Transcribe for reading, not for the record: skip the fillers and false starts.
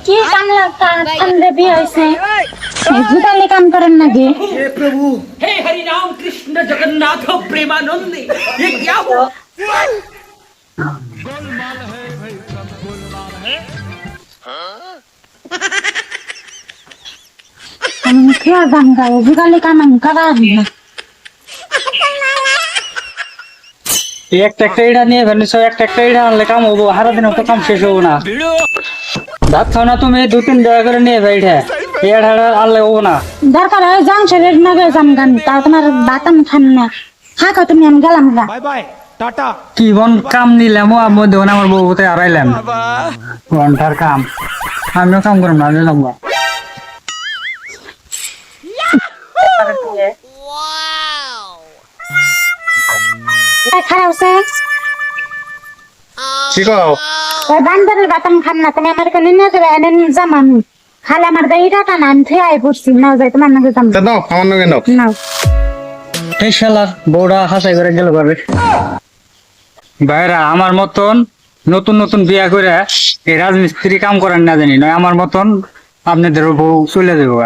কি কামলে বিয়ে হয়েছে জুতালি কাম করেন নাকি हे प्रभु हे हरि राम कृष्ण जगन्नाथ प्रेमानंद ये क्या हुआ আমি খেয়া গান গাই জুতালি কাম করা না একটা একটা ইটা নিয়ে ফেলনি সব একটা একটা ইটা আনলে কাম হবো হারা দিন তো কাম শেষ হবো না ভাত খাও না তুমি 2-3 টাকা করে নিয়ে ভাই এটা আনলে হবো না দরকার হয় যান শরীর নগে যান গান তা তোমার বাতাম খান না থাকো তুমি আমি গেলাম গা बाय बाय टाटा কি বন কাম নিলাম ও মধ্যে আমার বউতে হারাইলাম ঘন্টার কাম আমিও কাম করলাম না নিলাম না খারাপ আছে কি কও ওই বান্দারের বাতাম খান না তুমি আমার কাছে নিয়ে যাবে এনেন জামান খালে আমার দাইটা টানা আমি ফিরে আই পড়ছি নাও যাই তোমার নাকি জাম দাও আমার নাকি নাও নাও এই শালার বউটা হাসাই করে গেল পাবে ভাইরা আমার মতন নতুন নতুন বিয়া করে এই রাজমিস্ত্রি কাম করেন না জানি নয় আমার মতন আপনাদের বউ চলে যাবো